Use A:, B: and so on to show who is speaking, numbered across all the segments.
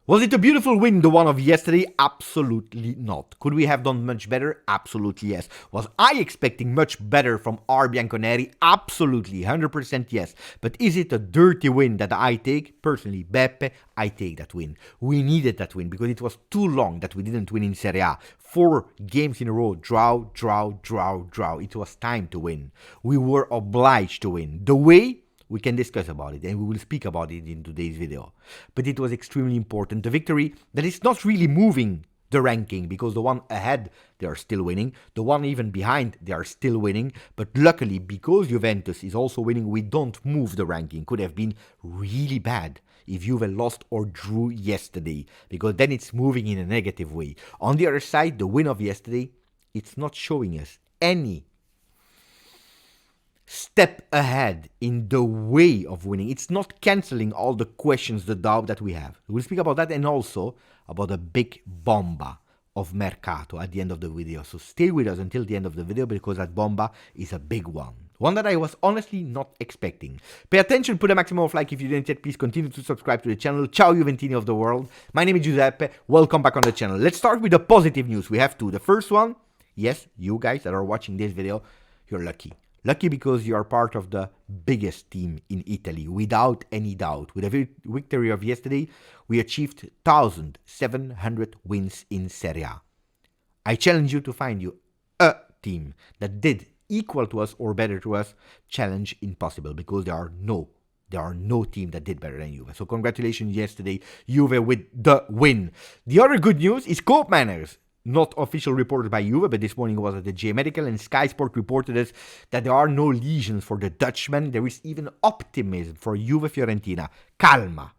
A: Was it a beautiful win, the one of yesterday? Absolutely not. Could we have done much better? Absolutely yes. Was I expecting much better from our Bianconeri? Absolutely, 100% yes. But is it a dirty win that I take? Personally, Beppe, I take that win. We needed that win because it was too long that we didn't win in Serie A. 4 games in a row, draw. It was time to win. We were obliged to win. The way, we can discuss about it and we will speak about it in today's video. But it was extremely important. The victory that is not really moving the ranking because the one ahead, they are still winning. The one even behind, they are still winning. But luckily, because Juventus is also winning, we don't move the ranking. Could have been really bad if Juve lost or drew yesterday, because then it's moving in a negative way. On the other side, the win of yesterday, it's not showing us any step ahead in the way of winning. It's not cancelling all the questions, the doubt that we have. We'll speak about that and also about a big bomba of Mercato at the end of the video. So stay with us until the end of the video because that bomba is a big one. One that I was honestly not expecting. Pay attention, put a maximum of like if you didn't yet. Please continue to subscribe to the channel. Ciao Juventini of the world. My name is Giuseppe. Welcome back on the channel. Let's start with the positive news. We have two. The first one, yes, you guys that are watching this video, you're lucky. Lucky because you are part of the biggest team in Italy, without any doubt. With the victory of yesterday, we achieved 1,700 wins in Serie A. I challenge you to find you a team that did equal to us or better to us. Challenge impossible because there are no team that did better than Juve. So congratulations yesterday, Juve with the win. The other good news is cope manners. Not official reported by Juve, but this morning was at the J Medical, and Sky Sport reported us that there are no lesions for the Dutchman. There is even optimism for Juve Fiorentina. Calma.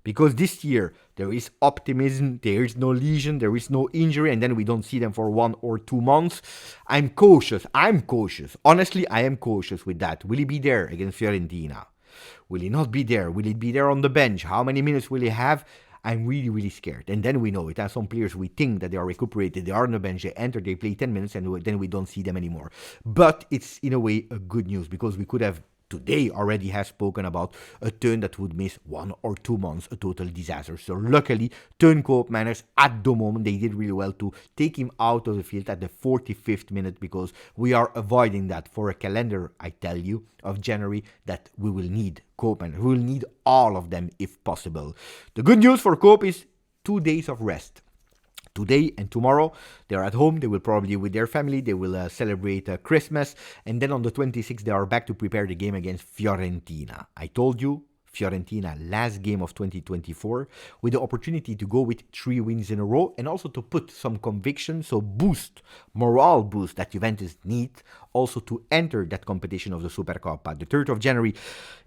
A: Because this year there is optimism, there is no lesion, there is no injury, and then we don't see them for 1 or 2 months. I'm cautious. Honestly, I am cautious with that. Will he be there against Fiorentina? Will he not be there? Will he be there on the bench? How many minutes will he have? I'm really scared. And then we know it. As some players, we think that they are recuperated, they are on the bench, they enter, they play 10 minutes, and then we don't see them anymore. But it's, in a way, a good news, because we could have today already have spoken about a turn that would miss 1 or 2 months, a total disaster. So luckily, turn cope manners at the moment, they did really well to take him out of the field at the 45th minute, because we are avoiding that for a calendar, I tell you, of January, that we will need cope manners. We will need all of them if possible. The good news for Cope is 2 days of rest. Today and tomorrow, they're at home. They will probably with their family. They will celebrate Christmas. And then on the 26th, they are back to prepare the game against Fiorentina. I told you, Fiorentina, last game of 2024, with the opportunity to go with 3 wins in a row and also to put some conviction, so morale boost that Juventus needs also to enter that competition of the Supercoppa. The 3rd of January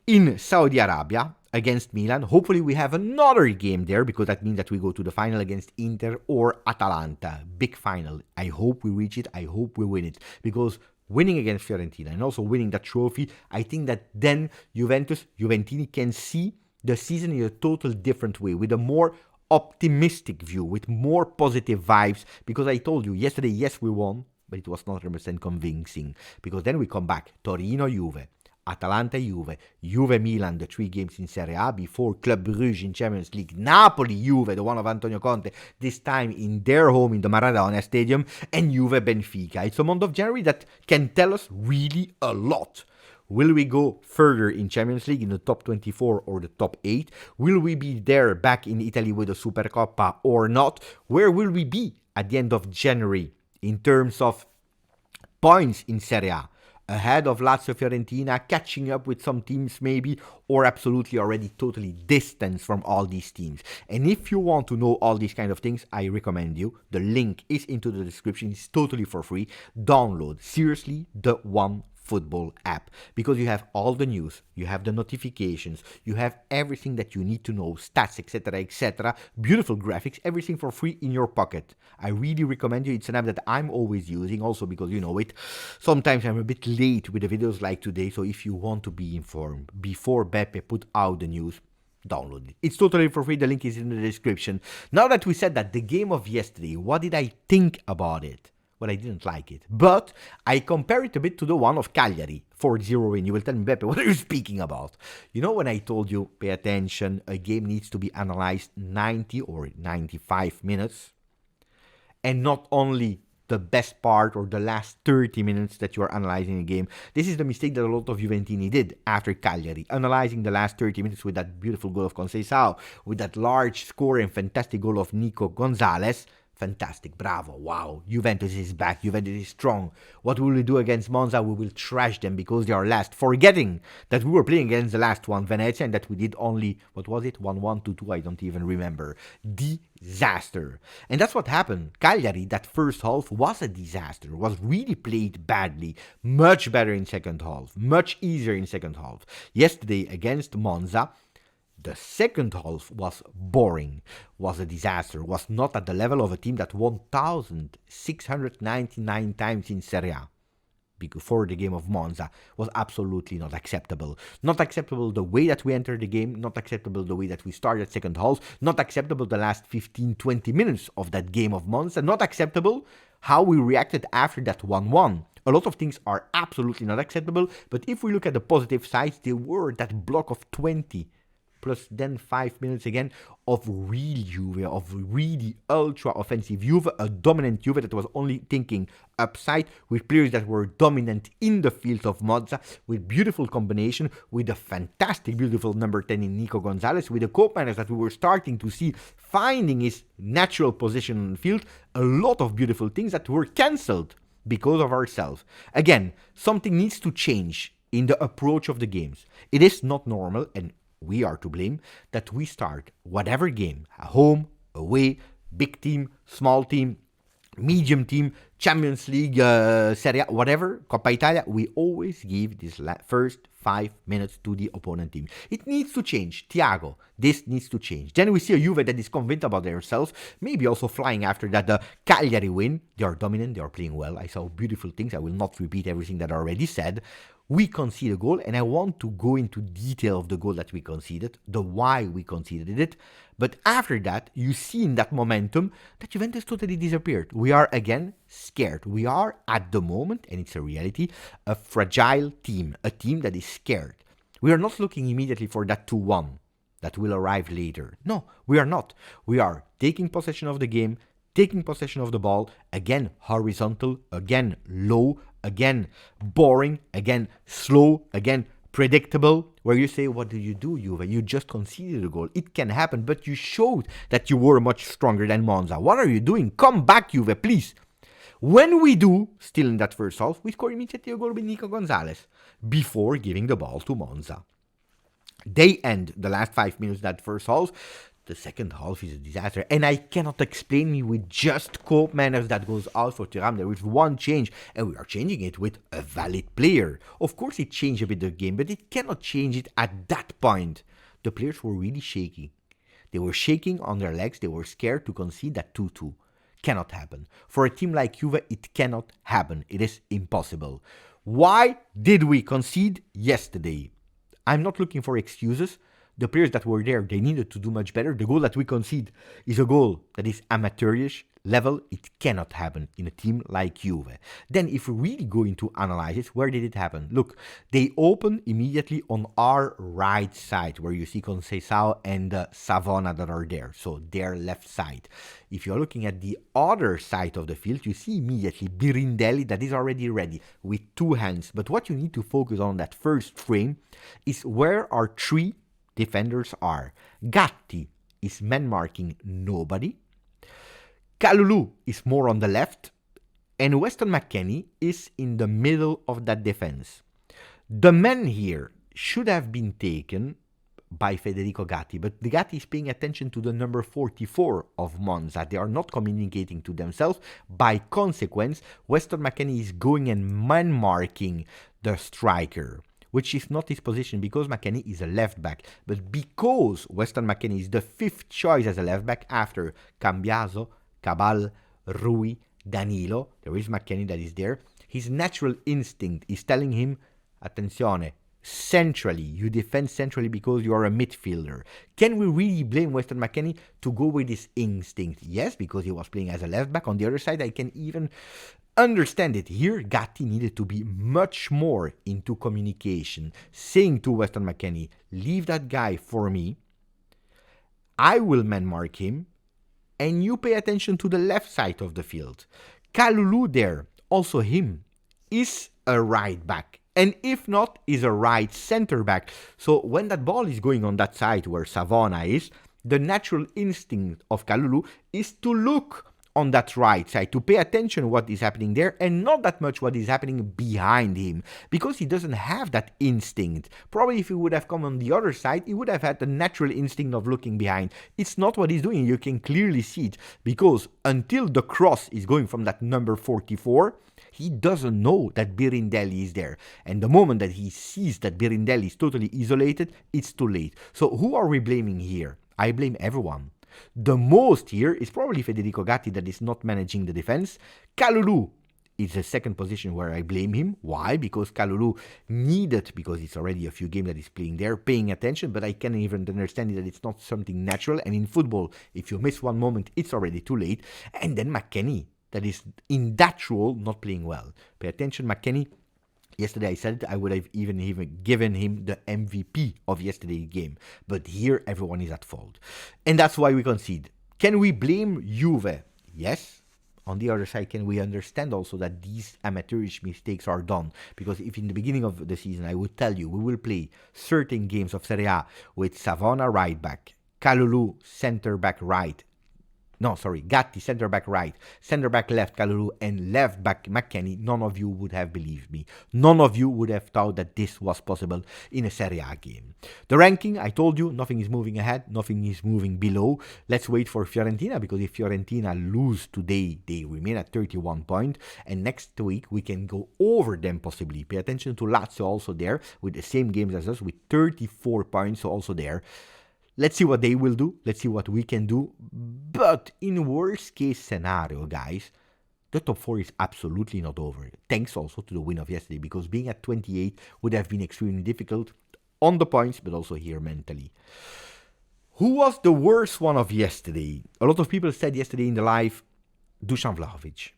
A: in Saudi Arabia against Milan. Hopefully we have another game there, because that means that we go to the final against Inter or Atalanta. Big final. I hope we reach it. I hope we win it, because winning against Fiorentina and also winning that trophy, I think that then Juventini can see the season in a total different way, with a more optimistic view, with more positive vibes, because I told you yesterday, yes, we won, but it was not 100% convincing, because then we come back, Torino, Juve, Atalanta, Juve, Milan, the 3 games in Serie A, before Club Brugge in Champions League, Napoli, Juve, the one of Antonio Conte, this time in their home in the Maradona Stadium, and Juve, Benfica. It's a month of January that can tell us really a lot. Will we go further in Champions League in the top 24 or the top 8? Will we be there back in Italy with the Supercoppa or not? Where will we be at the end of January in terms of points in Serie A? Ahead of Lazio, Fiorentina, catching up with some teams maybe, or absolutely already totally distanced from all these teams. And if you want to know all these kind of things, I recommend you. The link is into the description. It's totally for free. Download, seriously, the One Football app, because you have all the news, you have the notifications, you have everything that you need to know, stats, etc., beautiful graphics, everything for free in your pocket. I really recommend you. It's an app that I'm always using, also because you know it, sometimes I'm a bit late with the videos like today, so if you want to be informed before Beppe put out the news, download it. It's totally for free. The link is in the description. Now that we said that, the game of yesterday, what did I think about it? Well, I didn't like it. But I compare it a bit to the one of Cagliari, 4-0 win. You will tell me, Beppe, what are you speaking about? You know when I told you, pay attention, a game needs to be analyzed 90 or 95 minutes, and not only the best part or the last 30 minutes that you are analyzing a game. This is the mistake that a lot of Juventini did after Cagliari, analyzing the last 30 minutes with that beautiful goal of Conceição, with that large score and fantastic goal of Nico Gonzalez. Fantastic, bravo, wow, Juventus is back, Juventus is strong. What will we do against Monza? We will trash them because they are last, forgetting that we were playing against the last one, Venezia, and that we did only, what was it, 1-1, 2-2, I don't even remember. Disaster. And that's what happened. Cagliari, that first half was a disaster, was really played badly, much better in second half, much easier in second half. Yesterday against Monza, the second half was boring, was a disaster, was not at the level of a team that won 1,699 times in Serie before the game of Monza. Was absolutely not acceptable. Not acceptable the way that we entered the game, not acceptable the way that we started second half, not acceptable the last 15-20 minutes of that game of Monza, not acceptable how we reacted after that 1-1. A lot of things are absolutely not acceptable, but if we look at the positive sides, there were that block of 20 plus then 5 minutes again of real Juve, of really ultra-offensive Juve, a dominant Juve that was only thinking upside, with players that were dominant in the field of Monza, with beautiful combination, with a fantastic, beautiful number 10 in Nico Gonzalez, with a co-manager that we were starting to see finding his natural position on the field, a lot of beautiful things that were cancelled because of ourselves. Again, something needs to change in the approach of the games. It is not normal, and we are to blame, that we start whatever game, home, away, big team, small team, medium team, Champions League, Serie, whatever, Coppa Italia, we always give this first 5 minutes to the opponent team. It needs to change. Thiago, this needs to change. Then we see a Juve that is convinced about themselves, maybe also flying after that the Cagliari win. They are dominant, they are playing well. I saw beautiful things. I will not repeat everything that I already said. We concede a goal, and I want to go into detail of the goal that we conceded, the why we conceded it. But after that, you see in that momentum that Juventus totally disappeared. We are again scared. We are at the moment, and it's a reality, a fragile team, a team that is scared. We are not looking immediately for that 2-1 that will arrive later. No, we are not. We are taking possession of the game, taking possession of the ball, again horizontal, again low, again boring, again slow, again predictable, where you say, what do, Juve? You just conceded a goal. It can happen, but you showed that you were much stronger than Monza. What are you doing? Come back, Juve, please. When we do, still in that first half, we score immediately a goal with Nico Gonzalez before giving the ball to Monza. They end the last 5 minutes of that first half. The second half is a disaster, and I cannot explain me with just Cope Manners that goes out for Thuram. There is one change, and we are changing it with a valid player. Of course, it changed a bit the game, but it cannot change it at that point. The players were really shaky. They were shaking on their legs. They were scared to concede that 2-2. Cannot happen. For a team like Juve, it cannot happen. It is impossible. Why did we concede yesterday? I'm not looking for excuses. The players that were there, they needed to do much better. The goal that we concede is a goal that is amateurish level. It cannot happen in a team like Juve. Then if we really go into analyze it, where did it happen? Look, they open immediately on our right side, where you see Conceição and Savona that are there. So their left side. If you're looking at the other side of the field, you see immediately Birindelli that is already ready with two hands. But what you need to focus on that first frame is where our three defenders are. Gatti is man marking nobody. Kalulu is more on the left. And Weston McKennie is in the middle of that defense. The man here should have been taken by Federico Gatti, but the Gatti is paying attention to the number 44 of Monza. They are not communicating to themselves. By consequence, Weston McKennie is going and man marking the striker, which is not his position because McKennie is a left back. But because Weston McKennie is the fifth choice as a left back after Cambiaso, Cabal, Rui, Danilo, there is McKennie that is there, his natural instinct is telling him, attenzione, centrally. You defend centrally because you are a midfielder. Can we really blame Weston McKennie to go with his instinct? Yes, because he was playing as a left back. On the other side, I can even understand it. Here, Gatti needed to be much more into communication, saying to Weston McKennie, leave that guy for me. I will man mark him, and you pay attention to the left side of the field. Kalulu there, also him, is a right back. And if not, is a right center back. So when that ball is going on that side where Savona is, the natural instinct of Kalulu is to look on that right side, to pay attention what is happening there and not that much what is happening behind him, because he doesn't have that instinct. Probably if he would have come on the other side, he would have had the natural instinct of looking behind. It's not what he's doing. You can clearly see it, because until the cross is going from that number 44, he doesn't know that Birindelli is there. And the moment that he sees that Birindelli is totally isolated, it's too late. So who are we blaming here? I blame everyone. The most here is probably Federico Gatti that is not managing the defense. Kalulu is the second position where I blame him. Why? Because Kalulu needed, because it's already a few games that he's playing there, paying attention, but I can even understand that it's not something natural. And in football, if you miss one moment, it's already too late. And then McKennie, that is in that role not playing well. Pay attention, McKennie. Yesterday I said I would have even given him the MVP of yesterday's game. But here everyone is at fault. And that's why we concede. Can we blame Juve? Yes. On the other side, can we understand also that these amateurish mistakes are done? Because if in the beginning of the season I would tell you we will play certain games of Serie A with Savona right back, Kalulu center back right, Gatti, center back right, center back left, Kalulu, and left back McKennie, none of you would have believed me. None of you would have thought that this was possible in a Serie A game. The ranking, I told you, nothing is moving ahead, nothing is moving below. Let's wait for Fiorentina, because if Fiorentina lose today, they remain at 31 points, and next week we can go over them possibly. Pay attention to Lazio also there, with the same games as us, with 34 points, so also there. Let's see what they will do. Let's see what we can do. But in worst case scenario, guys, the top 4 is absolutely not over. Thanks also to the win of yesterday, because being at 28 would have been extremely difficult on the points, but also here mentally. Who was the worst one of yesterday? A lot of people said yesterday in the live, Dusan Vlahovic.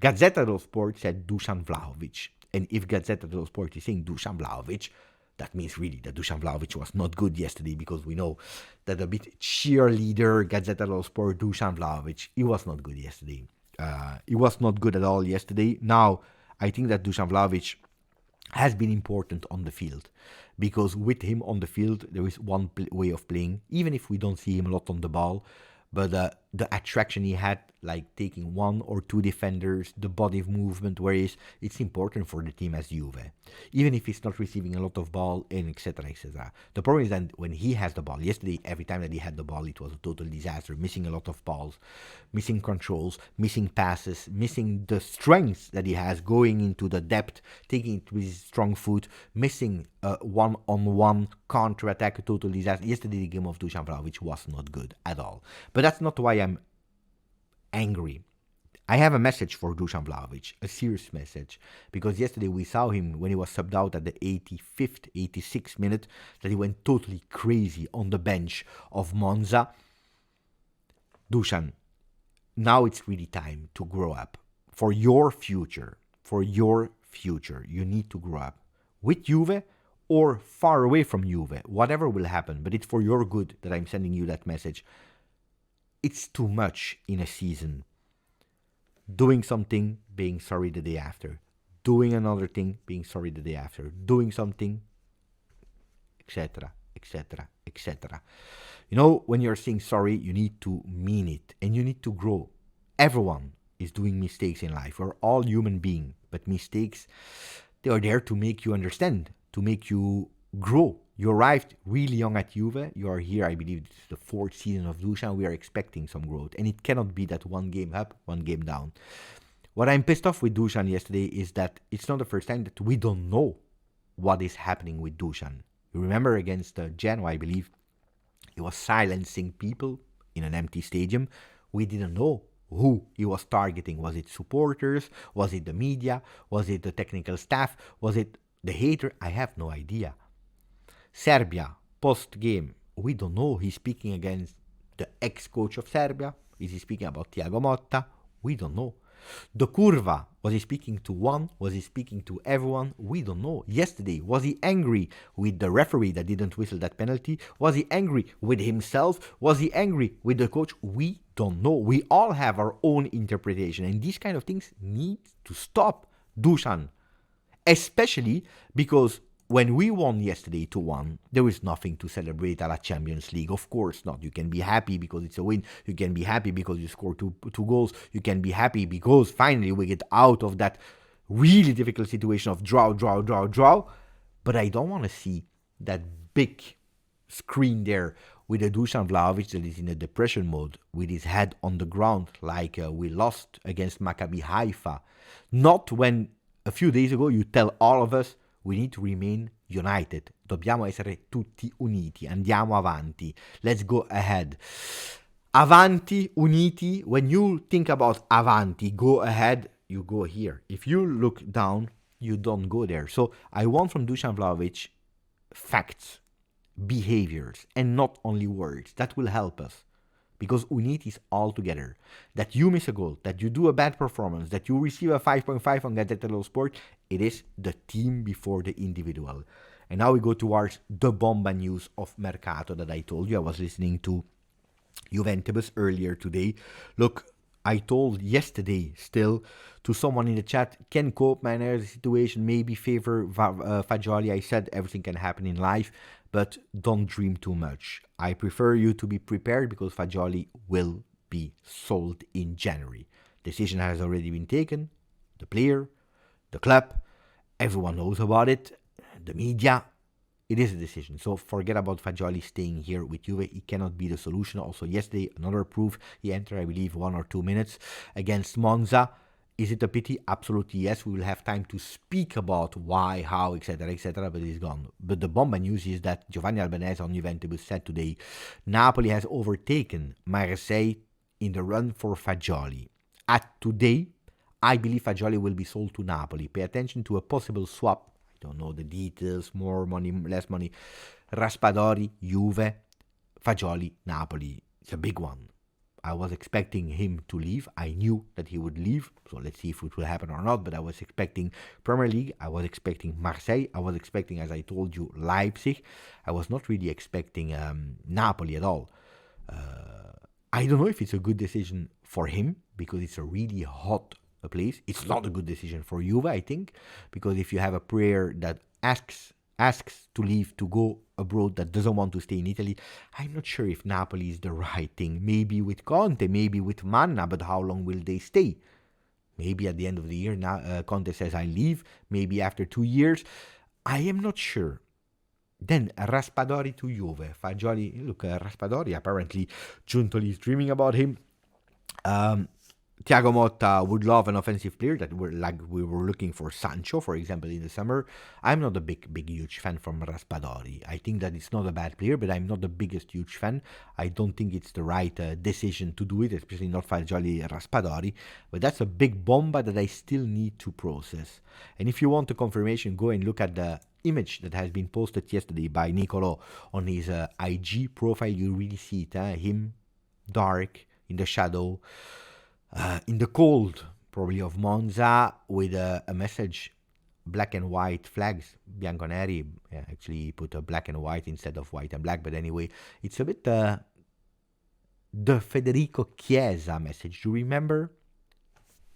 A: Gazzetta dello Sport said Dusan Vlahovic. And if Gazzetta dello Sport is saying Dusan Vlahovic, that means really that Dusan Vlahovic was not good yesterday, because we know that a bit cheerleader Gazzetta dello Sport Dusan Vlahovic, he was not good yesterday. He was not good at all yesterday. Now, I think that Dusan Vlahovic has been important on the field, because with him on the field, there is one way of playing, even if we don't see him a lot on the ball. But the attraction he had, like taking one or two defenders, the body movement, whereas it's important for the team as Juve, even if he's not receiving a lot of ball, and etc. etc. The problem is that when he has the ball, yesterday every time that he had the ball, it was a total disaster, missing a lot of balls, missing controls, missing passes, missing the strength that he has, going into the depth, taking it with his strong foot, missing one-on-one counter-attack, a total disaster. Yesterday the game of Dusan Vlahovic was not good at all. But that's not why I'm angry. I have a message for Dusan Vlahovic, a serious message, because yesterday we saw him when he was subbed out at the 85th, 86th minute, that he went totally crazy on the bench of Monza. Dusan, now it's really time to grow up. For your future, you need to grow up. With Juve or far away from Juve, whatever will happen, but it's for your good that I'm sending you that message. It's too much in a season. Doing something, being sorry the day after. Doing another thing, being sorry the day after. Doing something, etc., etc., etc. You know, when you're saying sorry, you need to mean it, and you need to grow. Everyone is doing mistakes in life. We're all human beings, but mistakes, they are there to make you understand, to make you grow. You arrived really young at Juve. You are here, I believe it's the 4th season of Dusan. We are expecting some growth. And it cannot be that one game up, one game down. What I'm pissed off with Dusan yesterday is that it's not the first time that we don't know what is happening with Dusan. You remember against Genoa, I believe, he was silencing people in an empty stadium. We didn't know who he was targeting. Was it supporters? Was it the media? Was it the technical staff? Was it the hater? I have no idea. Serbia, post-game, we don't know. He's speaking against the ex-coach of Serbia. Is he speaking about Thiago Motta? We don't know. The Curva, was he speaking to one? Was he speaking to everyone? We don't know. Yesterday, was he angry with the referee that didn't whistle that penalty? Was he angry with himself? Was he angry with the coach? We don't know. We all have our own interpretation, and these kind of things need to stop, Dusan. Especially because when we won yesterday 2-1, there is nothing to celebrate at la Champions League. Of course not. You can be happy because it's a win. You can be happy because you score two goals. You can be happy because finally we get out of that really difficult situation of draw. But I don't want to see that big screen there with a Dusan Vlahovic that is in a depression mode with his head on the ground like we lost against Maccabi Haifa. Not when a few days ago you tell all of us we need to remain united. Dobbiamo essere tutti uniti. Andiamo avanti. Let's go ahead. Avanti, uniti. When you think about avanti, go ahead, you go here. If you look down, you don't go there. So I want from Dusan Vlahovic facts, behaviors, and not only words. That will help us. Because uniti is all together. That you miss a goal, that you do a bad performance, that you receive a 5.5 on Gazzetta dello Sport, it is the team before the individual. And now we go towards the bomba news of Mercato that I told you. I was listening to Juventus earlier today. Look, I told yesterday still to someone in the chat, can Koopman enter the situation, maybe favor Fagioli. I said everything can happen in life, but don't dream too much. I prefer you to be prepared because Fagioli will be sold in January. Decision has already been taken. The player, the club, everyone knows about it. The media, it is a decision. So forget about Fagioli staying here with Juve. He cannot be the solution. Also yesterday, another proof. He entered, I believe, 1 or 2 minutes against Monza. Is it a pity? Absolutely yes. We will have time to speak about why, how, etc., but he's gone. But the bomba news is that Giovanni Albanese on Juventus said today, Napoli has overtaken Marseille in the run for Fagioli. At today, I believe Fagioli will be sold to Napoli. Pay attention to a possible swap. I don't know the details, more money, less money. Raspadori, Juve, Fagioli, Napoli. It's a big one. I was expecting him to leave. I knew that he would leave. So let's see if it will happen or not. But I was expecting Premier League. I was expecting Marseille. I was expecting, as I told you, Leipzig. I was not really expecting Napoli at all. I don't know if it's a good decision for him because it's a really hot place. It's not a good decision for Juve, I think, because if you have a player that asks to leave to go abroad that doesn't want to stay in Italy, I'm not sure if Napoli is the right thing. Maybe with Conte, maybe with Manna, but how long will they stay? Maybe at the end of the year, Conte says I leave. Maybe after 2 years. I am not sure. Then Raspadori to Juve. Fagioli, look, Raspadori, apparently Giuntoli is dreaming about him. Thiago Motta would love an offensive player that we were looking for Sancho, for example, in the summer. I'm not a huge fan from Raspadori. I think that it's not a bad player, but I'm not the biggest huge fan. I don't think it's the right decision to do it, especially not Fagioli Raspadori. But that's a big bomba that I still need to process. And if you want a confirmation, go and look at the image that has been posted yesterday by Nicolo on his IG profile. You really see it, him, dark, in the shadow. In the cold, probably, of Monza, with a message, black and white flags, bianconeri. Actually, put a black and white instead of white and black, but anyway, it's a bit the Federico Chiesa message. Do you remember?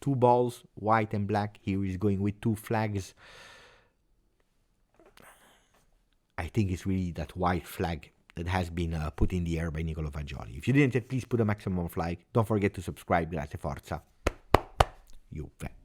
A: 2 balls, white and black. Here he's going with 2 flags. I think it's really that white flag that has been put in the air by Nicolo Fagioli. If you didn't yet, please put a maximum of like. Don't forget to subscribe. Grazie, forza. Juve.